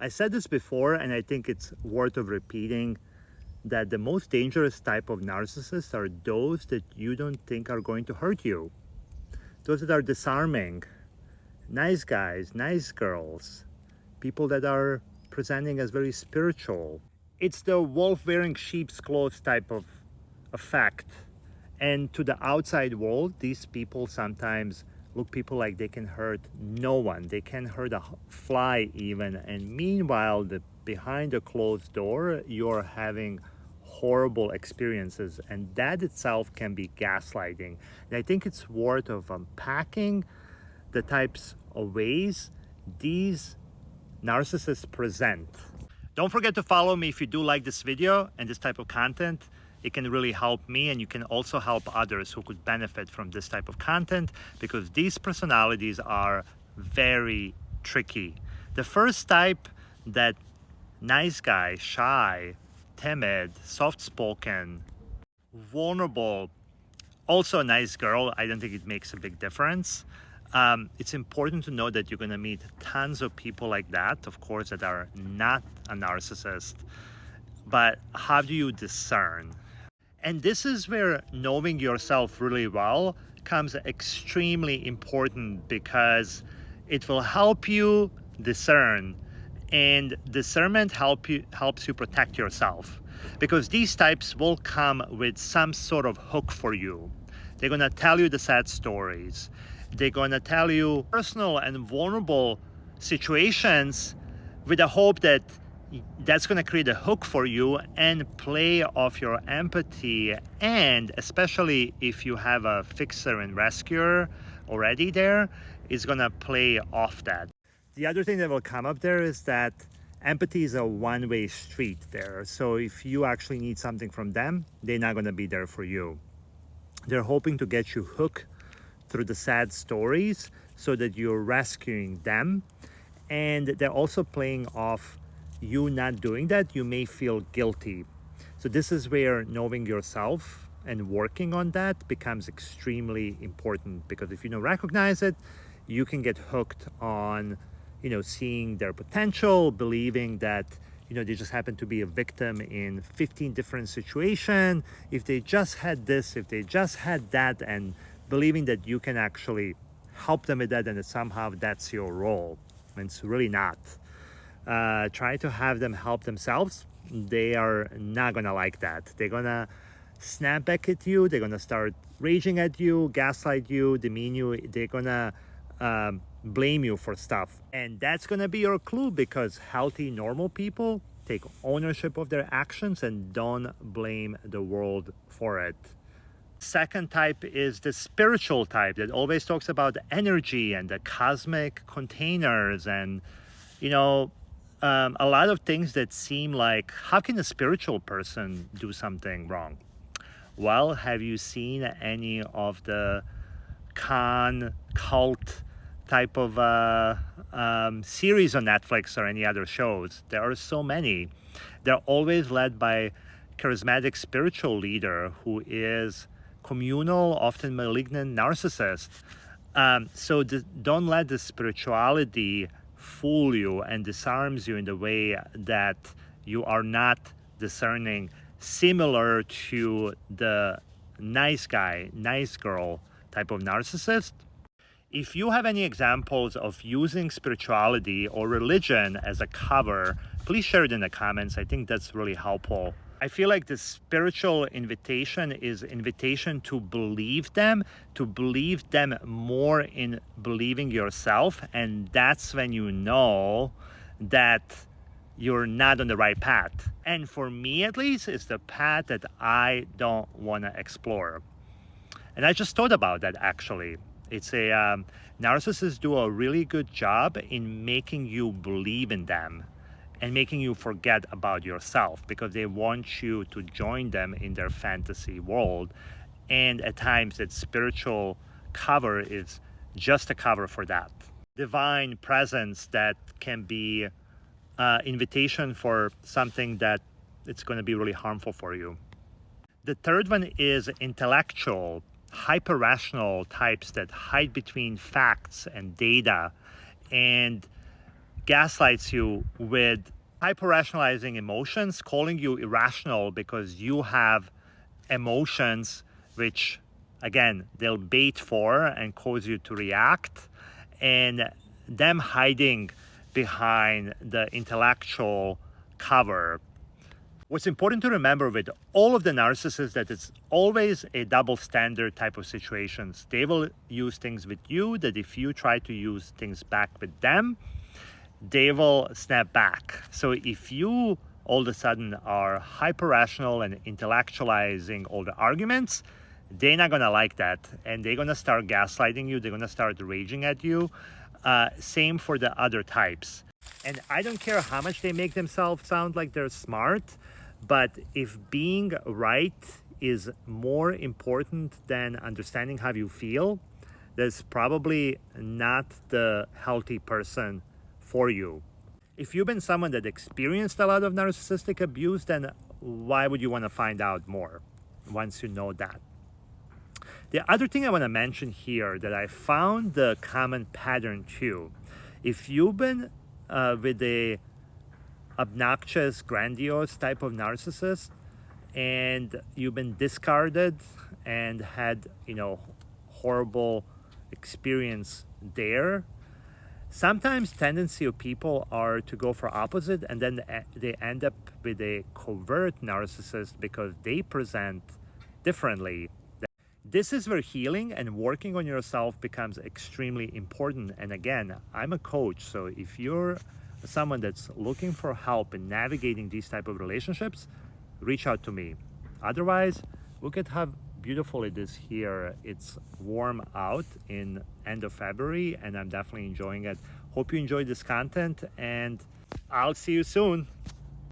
I said this before, and I think it's worth of repeating, that the most dangerous type of narcissists are those that you don't think are going to hurt you. Those that are disarming, nice guys, nice girls, people that are presenting as very spiritual. It's the wolf wearing sheep's clothes type of effect. And to the outside world, these people sometimes look people like they can hurt no one. They can hurt a fly even. And meanwhile, behind the closed door, you're having horrible experiences. And that itself can be gaslighting. And I think it's worth of unpacking the types of ways these narcissists present. Don't forget to follow me if you do like this video and this type of content. It can really help me, and you can also help others who could benefit from this type of content, because these personalities are very tricky. The first type, that nice guy, shy, timid, soft-spoken, vulnerable, also a nice girl, I don't think it makes a big difference. It's important to know that you're going to meet tons of people like that, of course, that are not a narcissist. But how do you discern? And this is where knowing yourself really well comes extremely important, because it will help you discern, and discernment helps you protect yourself, because these types will come with some sort of hook for you. They're going to tell you the sad stories. They're going to tell you personal and vulnerable situations with the hope that that's going to create a hook for you and play off your empathy. And especially if you have a fixer and rescuer already there, it's going to play off that. The other thing that will come up there is that empathy is a one-way street there. So if you actually need something from them, they're not going to be there for you. They're hoping to get you hooked through the sad stories so that you're rescuing them. And they're also playing off you not doing that. You may feel guilty. So this is where knowing yourself and working on that becomes extremely important, because if you don't recognize it, you can get hooked on, seeing their potential, believing that, they just happen to be a victim in 15 different situations. If they just had this, if they just had that, and believing that you can actually help them with that, and that somehow that's your role. And it's really not. Try to have them help themselves. They are not gonna like that. They're gonna snap back at you. They're gonna start raging at you, gaslight you, demean you. They're gonna blame you for stuff. And that's gonna be your clue, because healthy, normal people take ownership of their actions and don't blame the world for it. Second type is the spiritual type that always talks about energy and the cosmic containers and, a lot of things that seem like, how can a spiritual person do something wrong? Well, have you seen any of the cult type of series on Netflix or any other shows? There are so many. They're always led by charismatic spiritual leader who is communal, often malignant narcissist. So don't let the spirituality fool you and disarms you in the way that you are not discerning, similar to the nice guy, nice girl type of narcissist. If you have any examples of using spirituality or religion as a cover, please share it in the comments. I think that's really helpful. I feel like the spiritual invitation is invitation to believe them more in believing yourself. And that's when you know that you're not on the right path. And for me, at least, it's the path that I don't want to explore. And I just thought about that, actually. It's narcissists do a really good job in making you believe in them and making you forget about yourself, because they want you to join them in their fantasy world. And at times that spiritual cover is just a cover for that. Divine presence that can be invitation for something that it's going to be really harmful for you. The third one is intellectual, hyper-rational types that hide between facts and data and gaslights you with hyper-rationalizing emotions, calling you irrational because you have emotions which, again, they'll bait for and cause you to react, and them hiding behind the intellectual cover. What's important to remember with all of the narcissists that it's always a double standard type of situations. They will use things with you that if you try to use things back with them, they will snap back. So if you all of a sudden are hyper rational and intellectualizing all the arguments, they're not gonna like that, and they're gonna start gaslighting you. They're gonna start raging at you. Same for the other types. And I don't care how much they make themselves sound like they're smart, but if being right is more important than understanding how you feel, that's probably not the healthy person for you. If you've been someone that experienced a lot of narcissistic abuse, then why would you want to find out more once you know that? The other thing I want to mention here that I found the common pattern too. If you've been with a obnoxious, grandiose type of narcissist and you've been discarded and had, horrible experience there, sometimes tendency of people are to go for opposite, and then they end up with a covert narcissist because they present differently. This is where healing and working on yourself becomes extremely important. And again, I'm a coach, so if you're someone that's looking for help in navigating these type of relationships, reach out to me. Otherwise, we could have beautifully this here. It's warm out in end of February and I'm definitely enjoying it. Hope you enjoyed this content and I'll see you soon.